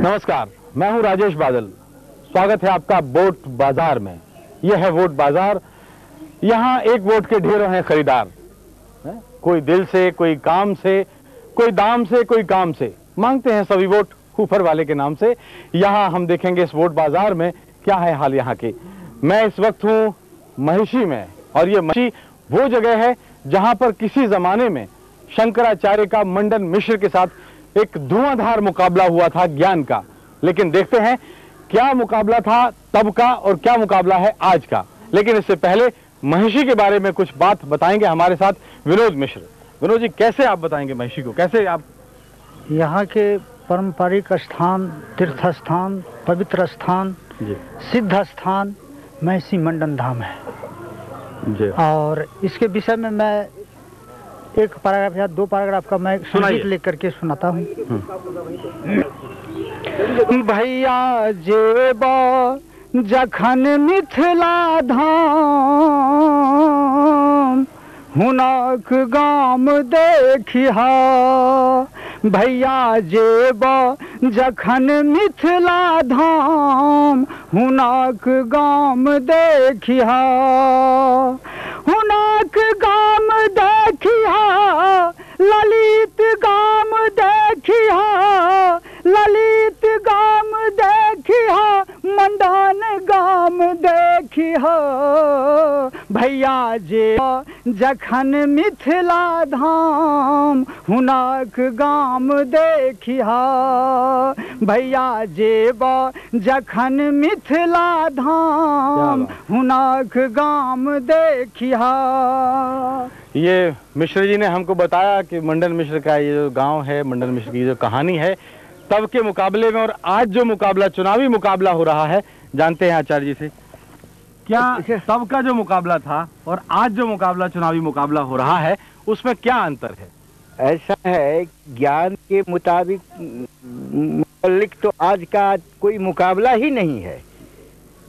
नमस्कार, मैं हूं राजेश बादल। स्वागत है आपका वोट बाजार में। यह है वोट बाजार। यहां एक वोट के ढेरों हैं खरीदार। कोई दिल से, कोई काम से, कोई दाम से, कोई काम से मांगते हैं सभी वोट ऊपर वाले के नाम से। यहां हम देखेंगे इस वोट बाजार में क्या है हाल यहां के। मैं इस वक्त हूं महिषी में, और ये महिषी वो जगह है जहां पर किसी जमाने में शंकराचार्य का मंडन मिश्र के साथ एक धुआंधार मुकाबला हुआ था ज्ञान का। लेकिन देखते हैं क्या मुकाबला था तब का और क्या मुकाबला है आज का। लेकिन इससे पहले महिषी के बारे में कुछ बात बताएंगे हमारे साथ विनोद मिश्र। विनोद जी, कैसे आप बताएंगे महिषी को, कैसे आप? यहाँ के पारंपरिक स्थान, तीर्थ स्थान, पवित्र स्थान, सिद्ध स्थान महिषी मंडन धाम है जी। और इसके विषय में मैं एक पैराग्राफ या दो पैराग्राफ का मैं संगीत लेकर के सुनाता हूँ। भैया जेबा जखन मिथिला धाम हुनक गाम देखिहा। भैया जेबा जखन मिथिला धाम हुनक गाम देखिहा। हुनक गाम देखिहा, ललित गाम देखिहा, ललित गाम देखिहा, मंडन गाम देखिहा। भैया जे जखन मिथिला धाम हुनक गाम देखिहा। भैया जेबा जखन मिथिला धाम हुनक गाम देखिहा। ये मिश्र जी ने हमको बताया कि मंडन मिश्र का ये जो गांव है, मंडन मिश्र की जो कहानी है तब के मुकाबले में और आज जो मुकाबला, चुनावी मुकाबला हो रहा है, जानते हैं आचार्य जी से क्या तब का जो मुकाबला था और आज जो मुकाबला, चुनावी मुकाबला हो रहा है, उसमें क्या अंतर है? ऐसा है, ज्ञान के मुताबिक तो आज का कोई मुकाबला ही नहीं है।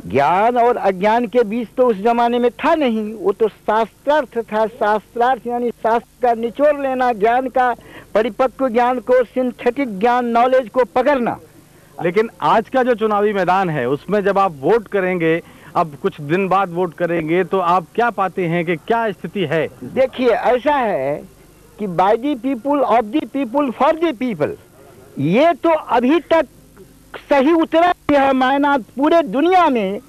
ज्ञान और अज्ञान के बीच तो उस जमाने में था नहीं, वो तो शास्त्रार्थ था। शास्त्रार्थ यानी शास्त्र का निचोड़ लेना, ज्ञान का, परिपक्व ज्ञान को, सिंथेटिक ज्ञान, नॉलेज को पकड़ना। लेकिन आज का जो चुनावी मैदान है उसमें जब आप वोट करेंगे, अब कुछ दिन बाद वोट करेंगे, तो आप क्या पाते हैं कि क्या स्थिति है? देखिए, ऐसा है कि by the people, of the people, for the people, ये तो अभी तक सही उतरा है मायना पूरे दुनिया में।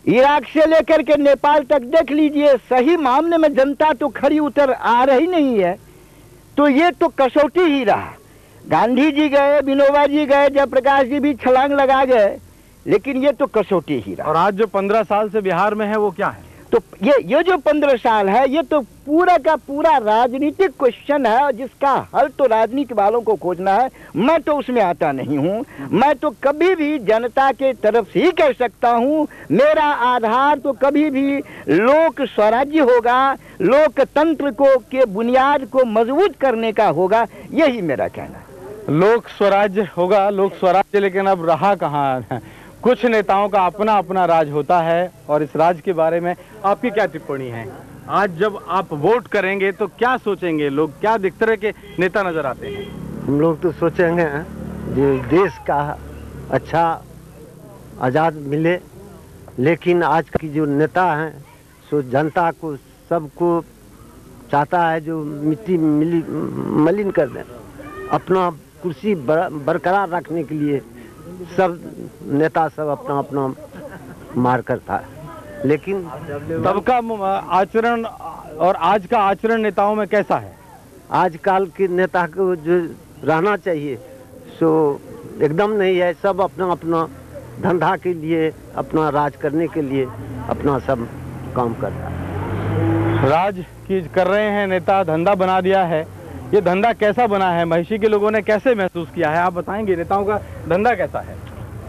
इराक से लेकर के नेपाल तक देख लीजिए, सही मामले में जनता तो खरी उतर आ रही नहीं है। तो ये तो कसौटी ही रहा। गांधी जी गए, विनोबा जी गए, जयप्रकाश जी भी छलांग लगा गए, लेकिन ये तो कसौटी ही रहा। और आज जो 15 साल से बिहार में है वो क्या है? तो ये जो 15 साल है, ये तो पूरा का पूरा राजनीतिक क्वेश्चन है, और जिसका हल तो राजनीति वालों को खोजना है। मैं तो उसमें आता नहीं हूँ। मैं तो कभी भी जनता के तरफ से ही कह सकता हूँ, मेरा आधार तो कभी भी लोक स्वराज्य होगा, लोकतंत्र को के बुनियाद को मजबूत करने का होगा, यही मेरा कहना है। लोक स्वराज्य होगा, लोक स्वराज्य, लेकिन अब रहा कहाँ? कुछ नेताओं का अपना अपना राज होता है, और इस राज के बारे में आपकी क्या टिप्पणी है? आज जब आप वोट करेंगे तो क्या सोचेंगे लोग? क्या दिख तरह के नेता नजर आते हैं? हम लोग तो सोचेंगे जो देश का अच्छा आज़ाद मिले, लेकिन आज की जो नेता हैं सो जनता को, सबको चाहता है जो मिट्टी मलिन कर दें, अपना कुर्सी बरकरार रखने के लिए सब नेता सब अपना अपना मार करता है। लेकिन तब का आचरण और आज का आचरण नेताओं में कैसा है? आजकल के नेता को जो रहना चाहिए सो एकदम नहीं है। सब अपना अपना धंधा के लिए, अपना राज करने के लिए अपना सब काम कर रहा है। राज की कर रहे हैं नेता, धंधा बना दिया है। ये धंधा कैसा बना है? महिषी के लोगों ने कैसे महसूस किया है, आप बताएंगे? नेताओं का धंधा कैसा है?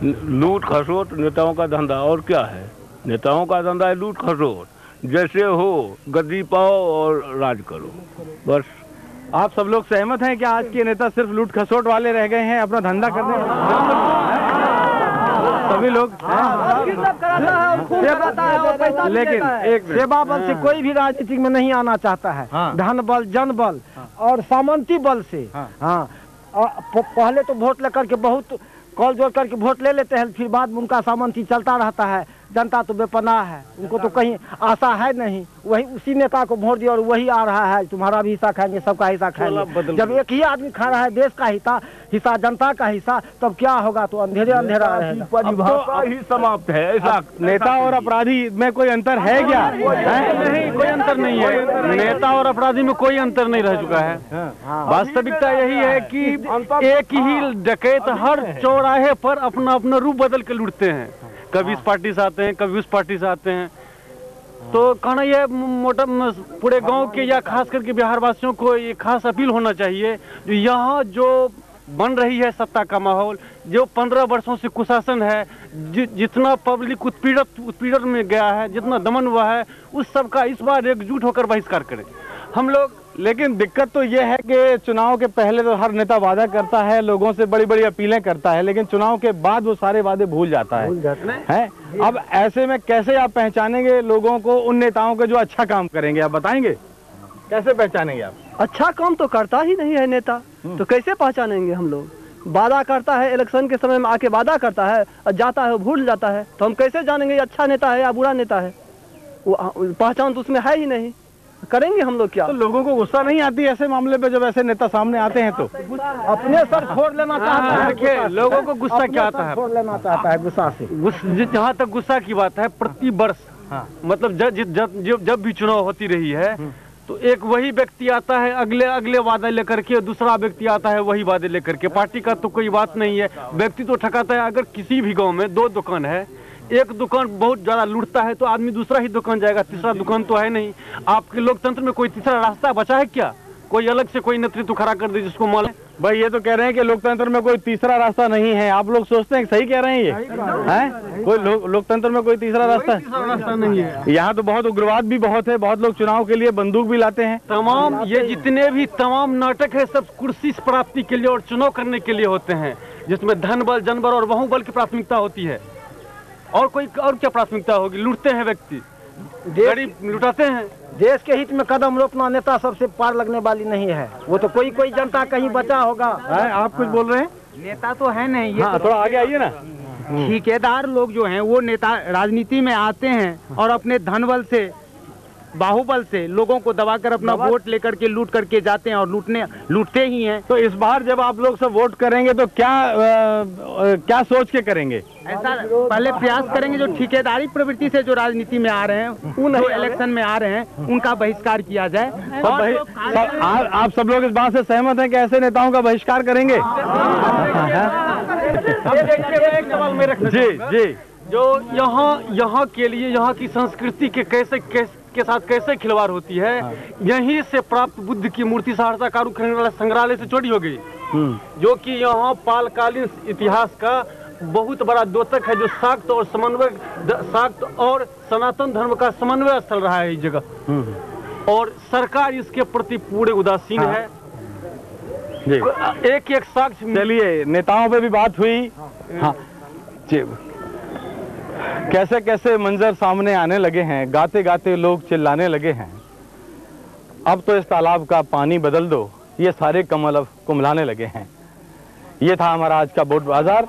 लूट खसोट नेताओं का धंधा, और क्या है? नेताओं का धंधा है लूट खसोट। जैसे हो गद्दी पाओ और राज करो, बस। आप सब लोग सहमत हैं कि आज के नेता सिर्फ लूट खसोट वाले रह गए हैं, अपना धंधा करने सभी लोग? लेकिन एक सेवा बल से कोई भी राजनीति में नहीं आना चाहता है। धन बल, जन बल और सामंती बल से। हाँ, पहले तो वोट लेकर के बहुत कॉल जोड़ करके वोट ले लेते हैं, फिर बाद में उनका सामंती चलता रहता है। जनता तो बेपनाह है, उनको तो कहीं आशा है नहीं, वही उसी नेता को वोट दिया और वही आ रहा है तुम्हारा भी हिस्सा खाएंगे, सबका हिस्सा खाएंगे। जब एक ही आदमी खा रहा है देश का हिस्सा जनता का हिस्सा, तब क्या होगा? तो अंधेरे अंधेरा रहेगा। परिभाषा ही समाप्त है। ऐसा नेता और अपराधी में कोई अंतर है क्या? नहीं, कोई अंतर नहीं है। नेता और अपराधी में कोई अंतर नहीं रह चुका है। वास्तविकता यही है कि एक ही डकैत हर चौराहे पर अपना अपना रूप बदल के लूटते हैं। कभी इस पार्टी से आते हैं, कभी उस पार्टी से आते हैं। तो कहना यह मोटा पूरे गांव के या खास करके बिहार वासियों को ये खास अपील होना चाहिए, जो यहाँ जो बन रही है सत्ता का माहौल, जो 15 वर्षों से कुशासन है, जितना पब्लिक उत्पीड़न में गया है, जितना दमन हुआ है, उस सब का इस बार एकजुट होकर बहिष्कार करें हम लोग। लेकिन दिक्कत तो ये है कि चुनाव के पहले तो हर नेता वादा करता है, लोगों से बड़ी बड़ी अपीलें करता है, लेकिन चुनाव के बाद वो सारे वादे भूल जाता है। अब ऐसे में कैसे आप पहचानेंगे लोगों को, उन नेताओं के जो अच्छा काम करेंगे? आप बताएंगे कैसे पहचानेंगे आप? अच्छा काम तो करता ही नहीं है नेता, तो कैसे पहचानेंगे हम लोग? वादा करता है, इलेक्शन के समय में आके वादा करता है और जाता है, भूल जाता है, तो हम कैसे जानेंगे अच्छा नेता है या बुरा नेता है? वो पहचान तो उसमें है ही नहीं, करेंगे हम लोग क्या? तो लोगों को गुस्सा नहीं आती ऐसे मामले पे जब ऐसे नेता सामने आते हैं? तो अपने सर फोड़ लेना चाहता है। देखिए लोगों को गुस्सा क्या आता है? फोड़ लेना चाहता है गुस्सा से। जहाँ तक गुस्सा की बात है, प्रति वर्ष मतलब जब भी चुनाव होती रही है तो एक वही व्यक्ति आता है अगले वादे लेकर के, दूसरा व्यक्ति आता है वही वादे लेकर के। पार्टी का तो कोई बात नहीं है, व्यक्ति तो ठकाता है। अगर किसी भी गांव में 2 दुकान है, एक दुकान बहुत ज्यादा लूटता है तो आदमी दूसरा ही दुकान जाएगा, तीसरा दुकान तो है नहीं। आपके लोकतंत्र में कोई तीसरा रास्ता बचा है क्या? कोई अलग से कोई नेतृत्व खड़ा कर दे जिसको मालूम। भाई ये तो कह रहे हैं कि लोकतंत्र में कोई तीसरा रास्ता नहीं है। आप लोग सोचते हैं सही कह रहे हैं? ये है कोई लोकतंत्र में कोई तीसरा रास्ता नहीं है। यहाँ तो बहुत उग्रवाद भी बहुत है, बहुत लोग चुनाव के लिए बंदूक भी लाते हैं। तमाम ये जितने भी तमाम नाटक है सब कुर्सी प्राप्ति के लिए और चुनाव करने के लिए होते हैं, जिसमें धन बल, जनबल और बाहुबल की प्राथमिकता होती है। और क्या प्राथमिकता होगी? लूटते हैं व्यक्ति, गरीब लुटाते हैं। देश के हित में कदम रोकना नेता सबसे पार लगने वाली नहीं है। वो तो कोई जनता कहीं बचा होगा। आप कुछ बोल रहे हैं? नेता तो है नहीं ये। हाँ, थोड़ा आगे आइए ना। ठेकेदार लोग जो हैं वो नेता राजनीति में आते हैं और अपने धन बल से, बाहुबल से लोगों को दबाकर अपना वोट लेकर के लूट करके जाते हैं और लूटते ही हैं। तो इस बार जब आप लोग सब वोट करेंगे तो क्या सोच के करेंगे? ऐसा पहले प्रयास करेंगे जो ठेकेदारी प्रवृत्ति से जो राजनीति में आ रहे हैं, उन इलेक्शन में आ रहे हैं, उनका बहिष्कार किया जाए। आप सब लोग इस बात से सहमत हैं कि ऐसे नेताओं का बहिष्कार करेंगे? जी जी। जो यहाँ के लिए यहाँ की संस्कृति के साथ कैसे खिलवाड़ होती है, यहीं से प्राप्त बुद्ध की मूर्ति सहरसा कारुखंड संग्रहालय से चोरी हो गई, जो कि यहाँ पालकालीन इतिहास का बहुत बड़ा द्योतक है, जो शाक्त और सनातन धर्म का समन्वय स्थल रहा है इस जगह, और सरकार इसके प्रति पूरे उदासीन है। एक साक्ष्य। चलिए, नेताओं पे भी बात हुई। हाँ जी, कैसे कैसे मंजर सामने आने लगे हैं, गाते गाते लोग चिल्लाने लगे हैं, अब तो इस तालाब का पानी बदल दो, ये सारे कमल अब कुम्हलाने लगे हैं। ये था हमारा आज का बोट बाजार।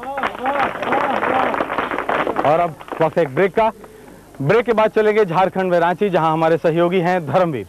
और अब वक्त एक ब्रेक का। ब्रेक के बाद चलेंगे झारखंड में रांची, जहां हमारे सहयोगी हैं धर्मवीर।